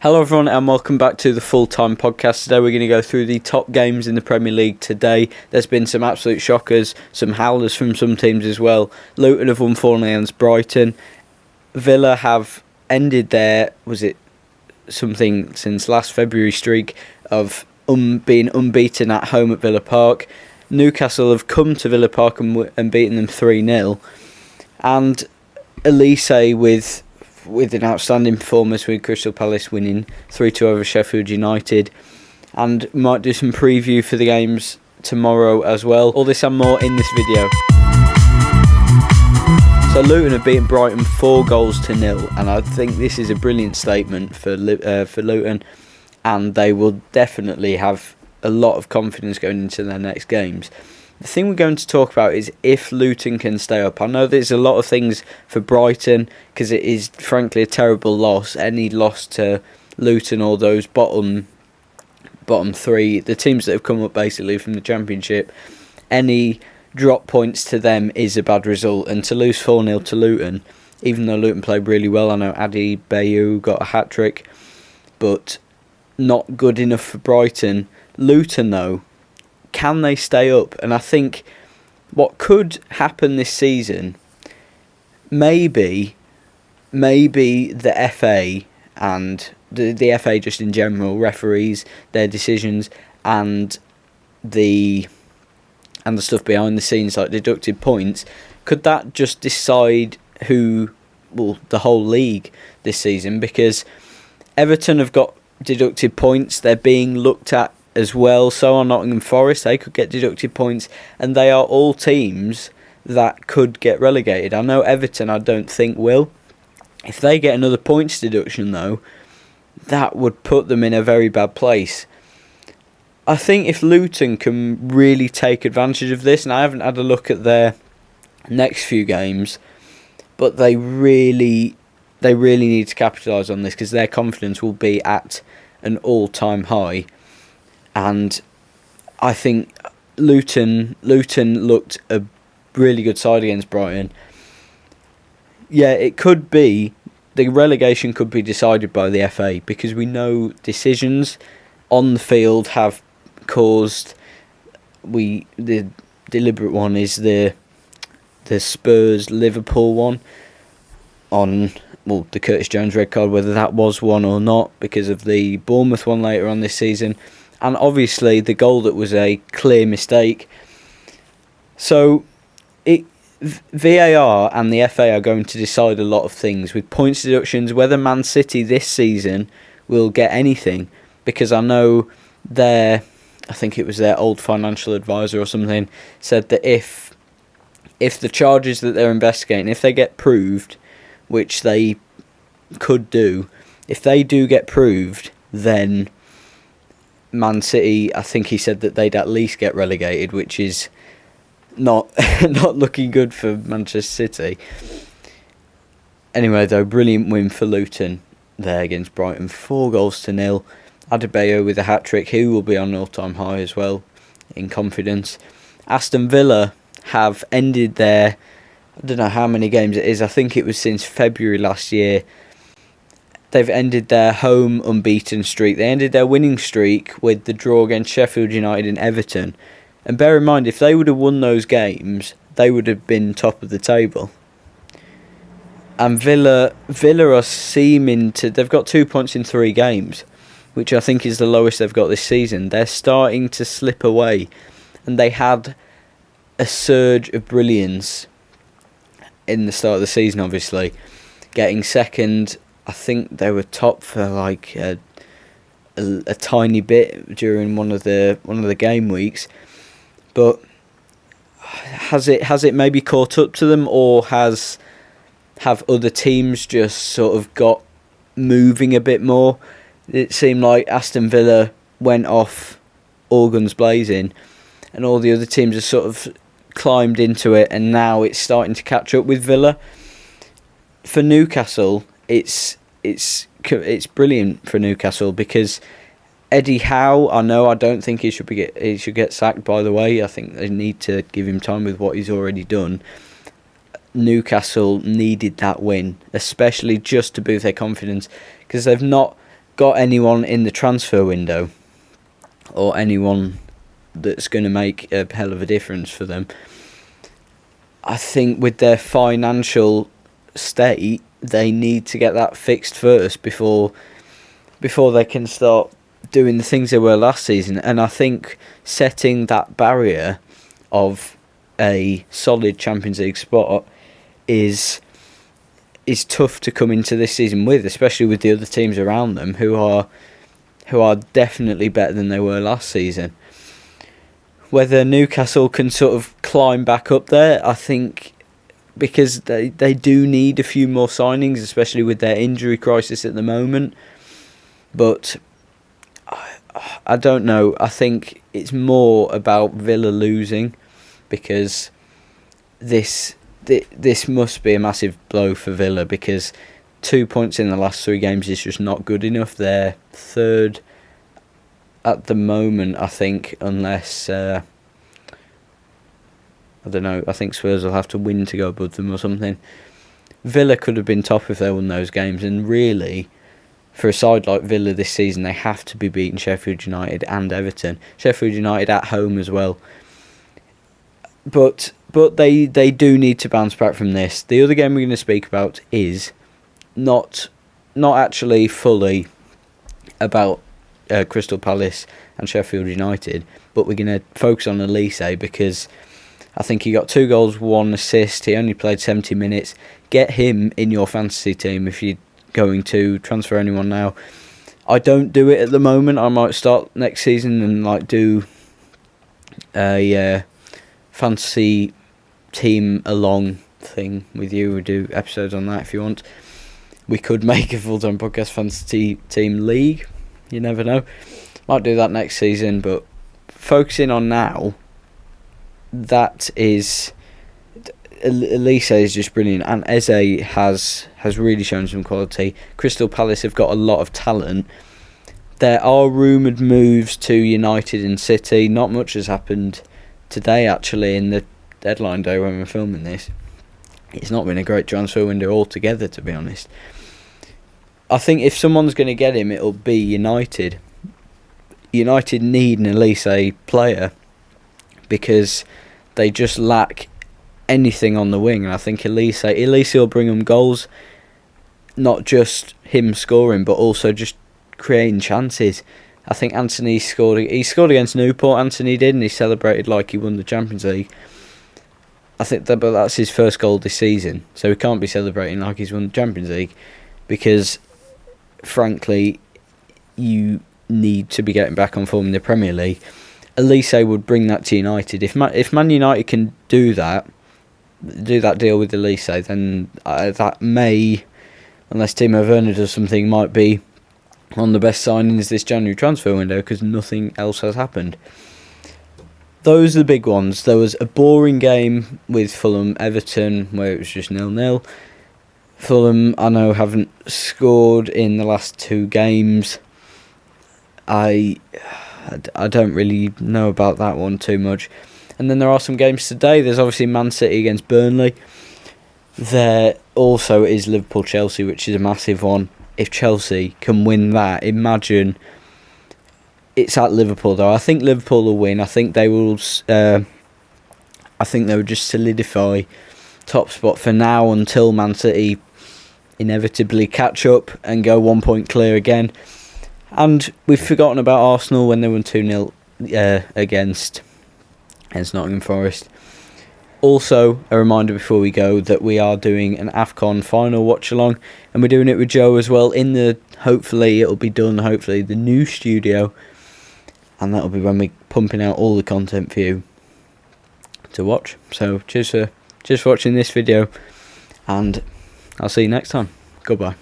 Hello everyone and welcome back to the full-time podcast. Today we're going to go through the top games in the Premier League today. There's been some absolute shockers, some howlers from some teams as well. Luton have won 4-0 against Brighton. Villa have ended their, since last February streak of being unbeaten at home at Villa Park. Newcastle have come to Villa Park and beaten them 3-0. And Olise with an outstanding performance with Crystal Palace winning 3-2 over Sheffield United, and might do some preview for the games tomorrow as well. All this and more in this video. So Luton have beaten Brighton 4-0, and I think this is a brilliant statement for Luton, and they will definitely have a lot of confidence going into their next games. The thing we're going to talk about is if Luton can stay up. I know there's a lot of things for Brighton because it is frankly a terrible loss. Any loss to Luton or those bottom three, the teams that have come up basically from the Championship, any drop points to them is a bad result. And to lose 4-0 to Luton, even though Luton played really well, I know Adebayo got a hat-trick, but not good enough for Brighton. Luton though, can they stay up? And I think what could happen this season, maybe the FA and the FA just in general, referees, their decisions, and the stuff behind the scenes like deducted points, could that just decide the whole league this season? Because Everton have got deducted points, they're being looked at as well, so are Nottingham Forest. They could get deducted points, and they are all teams that could get relegated. I know Everton I don't think will. If they get another points deduction though, that would put them in a very bad place. I think if Luton can really take advantage of this, and I haven't had a look at their next few games, but they really need to capitalise on this because their confidence will be at an all-time high. And I think Luton looked a really good side against Brighton. Yeah, it could be, the relegation could be decided by the FA because we know decisions on the field have caused, the deliberate one is the Spurs-Liverpool one on, the Curtis Jones red card, whether that was one or not, because of the Bournemouth one later on this season. And obviously the goal that was a clear mistake. So VAR and the FA are going to decide a lot of things with points deductions, whether Man City this season will get anything. Because I know I think it was their old financial advisor or something, said that if the charges that they're investigating, if they get proved, which they could do, if they do get proved, then Man City, I think he said that they'd at least get relegated, which is not looking good for Manchester City. Anyway, though, brilliant win for Luton there against Brighton, 4-0. Adebayo with a hat-trick, who will be on an all-time high as well in confidence. Aston Villa have ended their, I don't know how many games it is, I think it was since February last year. They've ended their home unbeaten streak. They ended their winning streak with the draw against Sheffield United and Everton. And bear in mind, if they would have won those games, they would have been top of the table. And Villa are seeming to, they've got 2 points in 3 games, which I think is the lowest they've got this season. They're starting to slip away. And they had a surge of brilliance in the start of the season, obviously. Getting second, I think they were top for like a tiny bit during one of the game weeks, but has it maybe caught up to them, or have other teams just sort of got moving a bit more? It seemed like Aston Villa went off all guns blazing, and all the other teams have sort of climbed into it, and now it's starting to catch up with Villa. For Newcastle, it's brilliant for Newcastle because Eddie Howe, I don't think he should get sacked, by the way. I think they need to give him time with what he's already done. Newcastle needed that win, especially just to boost their confidence, because they've not got anyone in the transfer window or anyone that's going to make a hell of a difference for them, I think with their financial state, they need to get that fixed first before they can start doing the things they were last season. And I think setting that barrier of a solid Champions League spot is tough to come into this season with, especially with the other teams around them who are definitely better than they were last season. Whether Newcastle can sort of climb back up there, I think, because they do need a few more signings, especially with their injury crisis at the moment. But I don't know. I think it's more about Villa losing, because this must be a massive blow for Villa, because 2 points in the last 3 games is just not good enough. They're third at the moment, I think, unless I don't know, I think Spurs will have to win to go above them or something. Villa could have been top if they won those games, and really, for a side like Villa this season, they have to be beating Sheffield United and Everton. Sheffield United at home as well. But they do need to bounce back from this. The other game we're going to speak about is not actually fully about Crystal Palace and Sheffield United, but we're going to focus on Olise, because I think he got 2 goals, 1 assist. He only played 70 minutes. Get him in your fantasy team if you're going to transfer anyone now. I don't do it at the moment. I might start next season and do a fantasy team along thing with you. We do episodes on that if you want. We could make a full-time podcast fantasy team league. You never know. Might do that next season, but focusing on now, that is, Olise is just brilliant, and Eze has really shown some quality. Crystal Palace have got a lot of talent. There are rumoured moves to United and City. Not much has happened today, actually, in the deadline day when we're filming this. It's not been a great transfer window altogether, to be honest. I think if someone's going to get him, it'll be United. United need an Olise player, because they just lack anything on the wing, and I think Olise will bring them goals, not just him scoring, but also just creating chances. I think Anthony scored against Newport, Anthony did, and he celebrated like he won the Champions League. I think but that's his first goal this season, so he can't be celebrating like he's won the Champions League, because frankly you need to be getting back on form in the Premier League. Olise would bring that to United. If Man United can do that deal with Olise, then that may, unless Timo Werner does something, might be one of the best signings this January transfer window, because nothing else has happened. Those are the big ones. There was a boring game with Fulham-Everton where it was just 0-0. Fulham, I know, haven't scored in the last 2 games. I don't really know about that one too much. And then there are some games today. There's obviously Man City against Burnley. There also is Liverpool-Chelsea, which is a massive one. If Chelsea can win that, imagine. It's at Liverpool though. I think Liverpool will win. I think they will. I think they will just solidify top spot for now until Man City inevitably catch up and go 1 point clear again. And we've forgotten about Arsenal when they won 2-0 against Nottingham Forest. Also, a reminder before we go that we are doing an AFCON final watch along, and we're doing it with Joe as well hopefully it'll be done, the new studio, and that'll be when we're pumping out all the content for you to watch. So cheers for watching this video, and I'll see you next time. Goodbye.